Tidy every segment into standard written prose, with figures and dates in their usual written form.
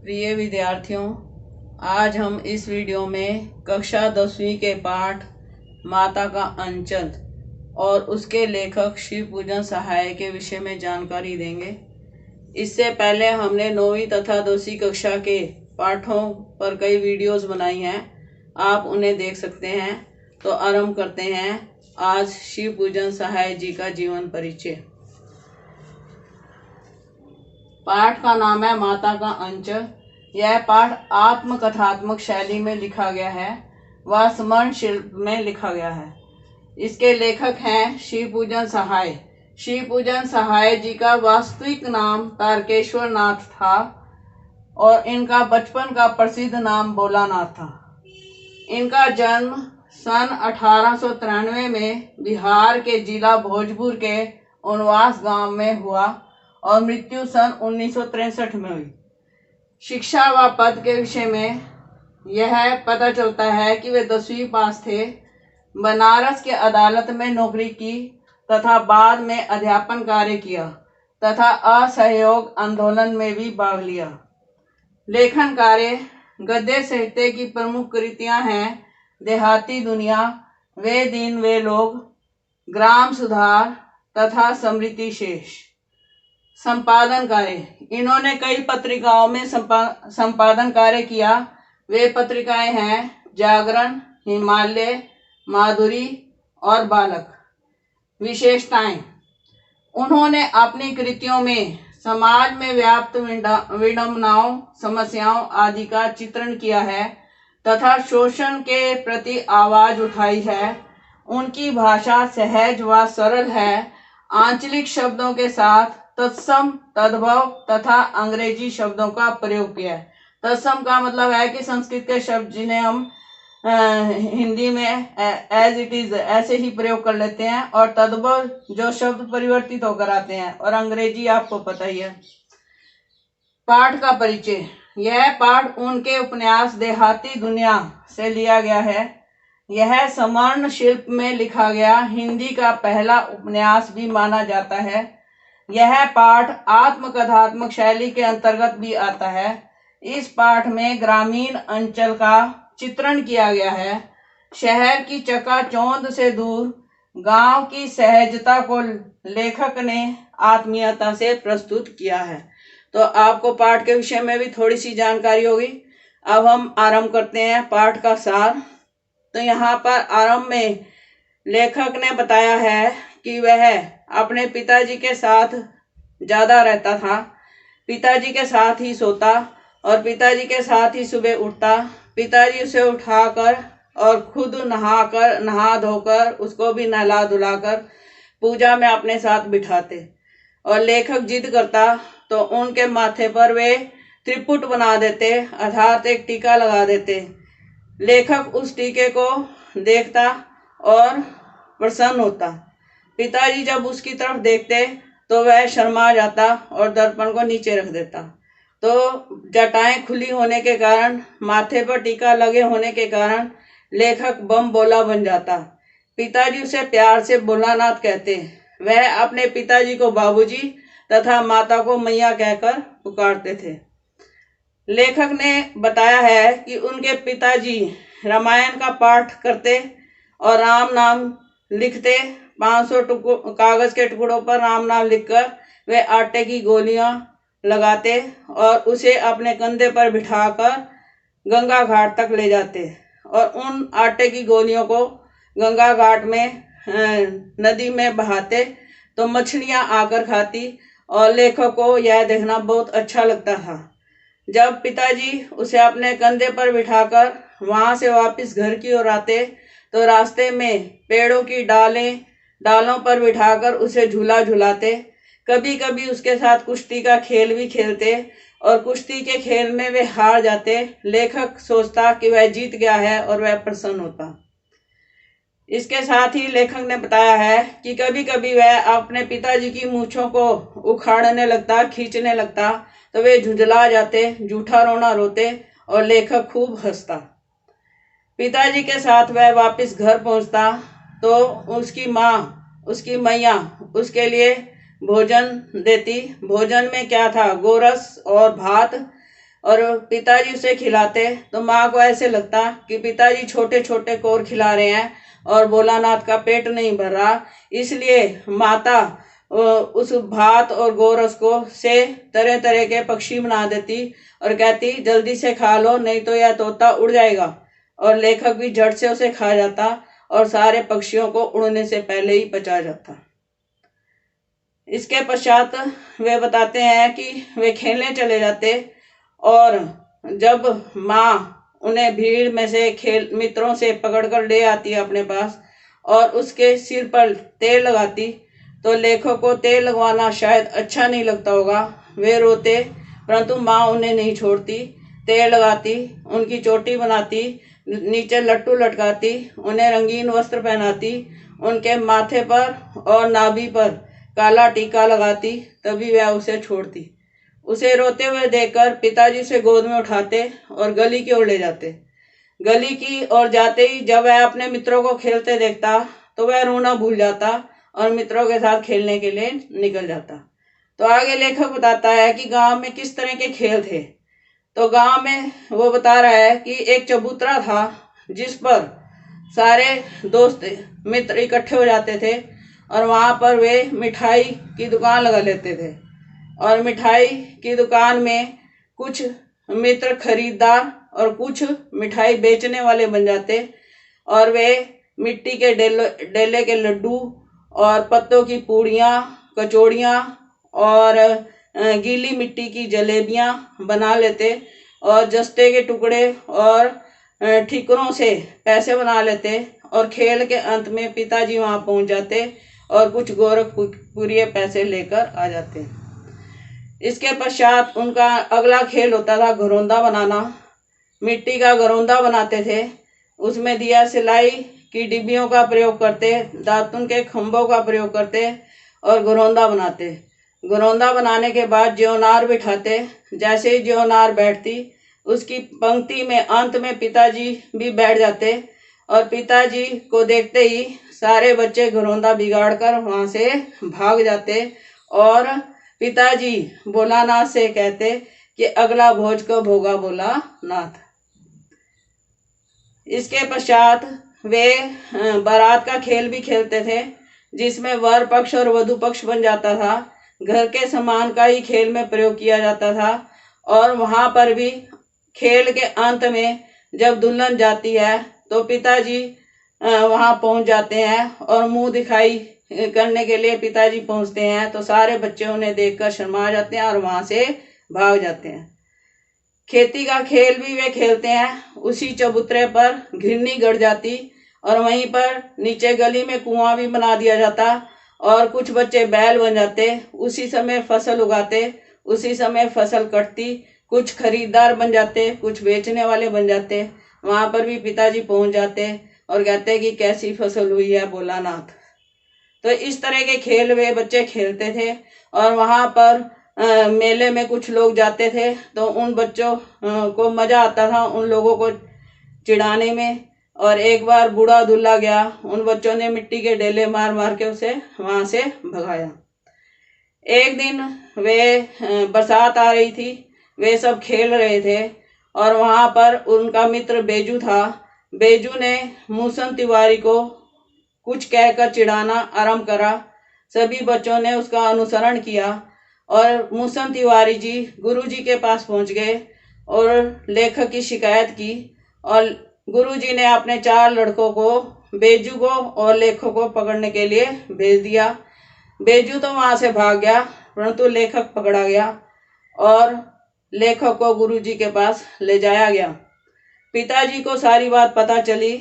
प्रिय विद्यार्थियों, आज हम इस वीडियो में कक्षा 10वीं के पाठ माता का अंचल और उसके लेखक शिव पूजन सहाय के विषय में जानकारी देंगे। इससे पहले हमने 9वीं तथा 10वीं कक्षा के पाठों पर कई वीडियोस बनाई हैं, आप उन्हें देख सकते हैं। तो आरंभ करते हैं आज शिव पूजन सहाय जी का जीवन परिचय। पाठ का नाम है माता का अंचल। यह पाठ आत्मकथात्मक शैली में लिखा गया है व स्मरण शिल्प में लिखा गया है। इसके लेखक हैं शिव पूजन सहाय। शिव पूजन सहाय जी का वास्तविक नाम तारकेश्वर नाथ था और इनका बचपन का प्रसिद्ध नाम भोलानाथ था। इनका जन्म सन 1893 में बिहार के जिला भोजपुर के उनवास गांव में हुआ और मृत्यु सन 1963 में हुई। शिक्षा व पद के विषय में यह पता चलता है कि वे 10वीं पास थे, बनारस के अदालत में नौकरी की तथा बाद में अध्यापन कार्य किया तथा असहयोग आंदोलन में भी भाग लिया। लेखन कार्य गद्य साहित्य की प्रमुख कृतियां हैं देहाती दुनिया, वे दिन वे लोग, ग्राम सुधार तथा समृद्धि शेष। संपादन कार्य इन्होंने कई पत्रिकाओं में संपादन कार्य किया। वे पत्रिकाएं हैं जागरण, हिमालय, माधुरी और बालक। विशेषताएं, उन्होंने अपनी कृतियों में समाज में व्याप्त विडंबनाओं, समस्याओं आदि का चित्रण किया है तथा शोषण के प्रति आवाज उठाई है। उनकी भाषा सहज व सरल है। आंचलिक शब्दों के साथ तत्सम, तद्भव तथा अंग्रेजी शब्दों का प्रयोग किया है। तत्सम का मतलब है कि संस्कृत के शब्द जिन्हें हम हिंदी में एज इट इज ऐसे ही प्रयोग कर लेते हैं, और तद्भव जो शब्द परिवर्तित होकर आते हैं, और अंग्रेजी आपको पता ही है। पाठ का परिचय, यह पाठ उनके उपन्यास देहाती दुनिया से लिया गया है। यह समर्ण शिल्प में लिखा गया हिंदी का पहला उपन्यास भी माना जाता है। यह पाठ आत्मकथात्मक शैली के अंतर्गत भी आता है। इस पाठ में ग्रामीण अंचल का चित्रण किया गया है। शहर की चकाचौंध से दूर गांव की सहजता को लेखक ने आत्मीयता से प्रस्तुत किया है। तो आपको पाठ के विषय में भी थोड़ी सी जानकारी होगी। अब हम आरंभ करते हैं पाठ का सार। तो यहाँ पर आरंभ में लेखक ने बताया है कि वह अपने पिताजी के साथ ज्यादा रहता था, पिताजी के साथ ही सोता और पिताजी के साथ ही सुबह उठता। पिताजी उसे उठाकर और खुद नहा धोकर उसको भी नहला धुलाकर पूजा में अपने साथ बिठाते, और लेखक जिद करता तो उनके माथे पर वे त्रिपुट बना देते अर्थात एक टीका लगा देते। लेखक उस टीके को देखता और प्रसन्न होता। पिताजी जब उसकी तरफ देखते तो वह शर्मा जाता और दर्पण को नीचे रख देता। तो जटाएं खुली होने के कारण, माथे पर टीका लगे होने के कारण लेखक बम बोला बन जाता। पिताजी उसे प्यार से भोलानाथ कहते। वह अपने पिताजी को बाबूजी तथा माता को मैया कहकर पुकारते थे। लेखक ने बताया है कि उनके पिताजी रामायण का पाठ करते और राम नाम लिखते। 500 कागज के टुकड़ों पर राम नाम लिखकर वे आटे की गोलियां लगाते और उसे अपने कंधे पर बिठाकर गंगा घाट तक ले जाते, और उन आटे की गोलियों को गंगा घाट में नदी में बहाते तो मछलियां आकर खाती, और लेखक को यह देखना बहुत अच्छा लगता था। जब पिताजी उसे अपने कंधे पर बिठाकर वहां से वापस घर की ओर आते तो रास्ते में पेड़ों की डालों पर बिठाकर उसे झूला झुलाते। कभी कभी उसके साथ कुश्ती का खेल भी खेलते, और कुश्ती के खेल में वे हार जाते। लेखक सोचता कि वह जीत गया है और वह प्रसन्न होता। इसके साथ ही लेखक ने बताया है कि कभी कभी वह अपने पिताजी की मूंछों को उखाड़ने लगता, खींचने लगता, तो वे झुंझला जाते, झूठा रोना रोते और लेखक खूब हंसता। पिताजी के साथ वह वापस घर पहुंचता तो उसकी माँ, उसकी मैया उसके लिए भोजन देती। भोजन में क्या था, गोरस और भात। और पिताजी उसे खिलाते तो माँ को ऐसे लगता कि पिताजी छोटे छोटे कोर खिला रहे हैं और भोलानाथ का पेट नहीं भर रहा, इसलिए माता उस भात और गोरस को से तरह तरह के पक्षी बना देती और कहती जल्दी से खा लो, नहीं तो यह तोता उड़ जाएगा। और लेखक भी झट से उसे खा जाता और सारे पक्षियों को उड़ने से पहले ही पचा जाता। इसके पश्चात वे बताते हैं कि वे खेलने चले जाते और जब माँ उन्हें भीड़ में से मित्रों से पकड़कर ले आती अपने पास और उसके सिर पर तेल लगाती तो लेखक को तेल लगवाना शायद अच्छा नहीं लगता होगा। वे रोते, परंतु माँ उन्हें नहीं छोड़ती, तेल लगाती, उनकी चोटी बनाती, नीचे लट्टू लटकाती, उन्हें रंगीन वस्त्र पहनाती, उनके माथे पर और नाभि पर काला टीका लगाती, तभी वह उसे छोड़ती। उसे रोते हुए देखकर पिताजी उसे गोद में उठाते और गली की ओर ले जाते। गली की ओर जाते ही जब वह अपने मित्रों को खेलते देखता तो वह रोना भूल जाता और मित्रों के साथ खेलने के लिए निकल जाता। तो आगे लेखक बताता है कि गांव में किस तरह के खेल थे। तो गांव में वो बता रहा है कि एक चबूतरा था जिस पर सारे दोस्त मित्र इकट्ठे हो जाते थे और वहां पर वे मिठाई की दुकान लगा लेते थे और मिठाई की दुकान में कुछ मित्र खरीदार और कुछ मिठाई बेचने वाले बन जाते और वे मिट्टी के डेले के लड्डू और पत्तों की पूड़ियाँ, कचौड़ियाँ और गीली मिट्टी की जलेबियाँ बना लेते और जस्ते के टुकड़े और ठिकरों से पैसे बना लेते और खेल के अंत में पिताजी वहाँ पहुँच जाते और कुछ गोरखपुरी पैसे लेकर आ जाते। इसके पश्चात उनका अगला खेल होता था घरौंदा बनाना। मिट्टी का घरौंदा बनाते थे, उसमें दिया सिलाई की डिब्बियों का प्रयोग करते, दातुन के खंभों का प्रयोग करते और घरौंदा बनाते। घरौंदा बनाने के बाद ज्योनार बिठाते, जैसे ही ज्योनार बैठती उसकी पंक्ति में अंत में पिताजी भी बैठ जाते और पिताजी को देखते ही सारे बच्चे घरौंदा बिगाड़कर वहां से भाग जाते और पिताजी भोलानाथ से कहते कि अगला भोज को भोगा भोलानाथ। इसके पश्चात वे बारात का खेल भी खेलते थे जिसमें वर पक्ष और वधु पक्ष बन जाता था। घर के सामान का ही खेल में प्रयोग किया जाता था और वहां पर भी खेल के अंत में जब दुल्हन जाती है तो पिताजी वहां पहुंच जाते हैं और मुंह दिखाई करने के लिए पिताजी पहुंचते हैं तो सारे बच्चे उन्हें देखकर शर्मा जाते हैं और वहां से भाग जाते हैं। खेती का खेल भी वे खेलते हैं। उसी चबूतरे पर घिरनी गड़ जाती और वहीं पर नीचे गली में कुआं भी बना दिया जाता और कुछ बच्चे बैल बन जाते। उसी समय फसल उगाते, उसी समय फसल कटती, कुछ खरीदार बन जाते, कुछ बेचने वाले बन जाते। वहां पर भी पिताजी पहुंच जाते और कहते कि कैसी फसल हुई है भोलानाथ। तो इस तरह के खेल वे बच्चे खेलते थे और वहां पर मेले में कुछ लोग जाते थे तो उन बच्चों को मजा आता था उन लोगों को चिढ़ाने में। और एक बार बूढ़ा दूल्हा गया, उन बच्चों ने मिट्टी के डेले मार मार के उसे वहां से भगाया। एक दिन वे बरसात आ रही थी, वे सब खेल रहे थे और वहां पर उनका मित्र बेजू था। बेजू ने मूसन तिवारी को कुछ कहकर चिढ़ाना आरंभ करा। सभी बच्चों ने उसका अनुसरण किया और मूसन तिवारी जी गुरुजी के पास पहुंच गए और लेखक की शिकायत की और गुरुजी ने अपने 4 लड़कों को बेजू को और लेखक को पकड़ने के लिए भेज दिया। बेजू तो वहां से भाग गया परंतु लेखक पकड़ा गया और लेखक को गुरुजी के पास ले जाया गया। पिताजी को सारी बात पता चली।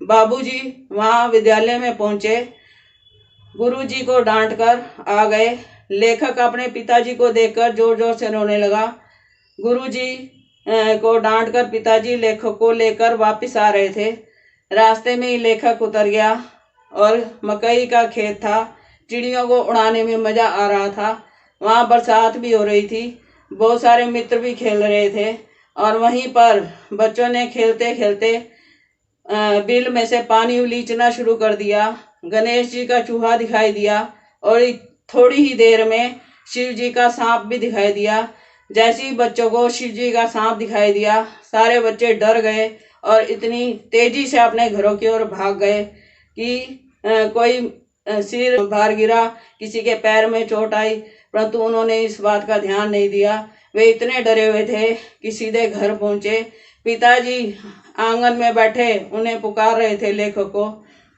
बाबूजी वहां विद्यालय में पहुंचे, गुरुजी को डांट कर आ गए। लेखक अपने पिताजी को देखकर जोर जोर से रोने लगा। गुरुजी को डांट कर पिताजी लेखक को लेकर वापस आ रहे थे। रास्ते में ही लेखक उतर गया और मकई का खेत था, चिड़ियों को उड़ाने में मजा आ रहा था। वहां बरसात भी हो रही थी, बहुत सारे मित्र भी खेल रहे थे और वहीं पर बच्चों ने खेलते खेलते बिल में से पानी उलीचना शुरू कर दिया। गणेश जी का चूहा दिखाई दिया और थोड़ी ही देर में शिव जी का सांप भी दिखाई दिया। जैसे ही बच्चों को शिव जी का सांप दिखाई दिया, सारे बच्चे डर गए और इतनी तेजी से अपने घरों की ओर भाग गए कि कोई सिर बाहर गिरा, किसी के पैर में चोट आई, परंतु उन्होंने इस बात का ध्यान नहीं दिया। वे इतने डरे हुए थे कि सीधे घर पहुंचे। पिताजी आंगन में बैठे उन्हें पुकार रहे थे, लेखक को,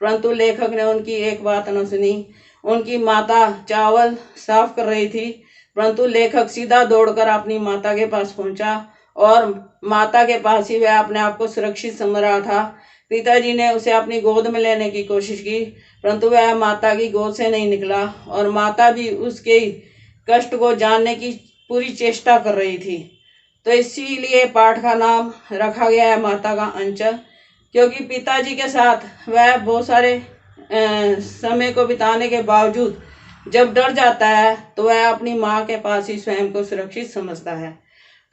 परंतु लेखक ने उनकी एक बात न सुनी। उनकी माता चावल साफ कर रही थी, परंतु लेखक सीधा दौड़कर अपनी माता के पास पहुंचा और माता के पास ही वह अपने आप को सुरक्षित समझ रहा था। पिताजी ने उसे अपनी गोद में लेने की कोशिश की, परंतु वह माता की गोद से नहीं निकला और माता भी उसके कष्ट को जानने की पूरी चेष्टा कर रही थी। तो इसीलिए पाठ का नाम रखा गया है माता का अंचल, क्योंकि पिताजी के साथ वह बहुत सारे समय को बिताने के बावजूद जब डर जाता है तो वह अपनी माँ के पास ही स्वयं को सुरक्षित समझता है।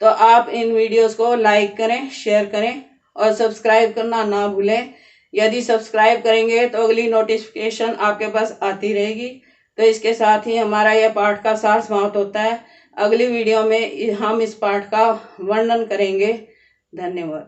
तो आप इन वीडियोस को लाइक करें, शेयर करें और सब्सक्राइब करना ना भूलें। यदि सब्सक्राइब करेंगे तो अगली नोटिफिकेशन आपके पास आती रहेगी। तो इसके साथ ही हमारा यह पाठ का सार समाप्त होता है। अगली वीडियो में हम इस पाठ का वर्णन करेंगे। धन्यवाद।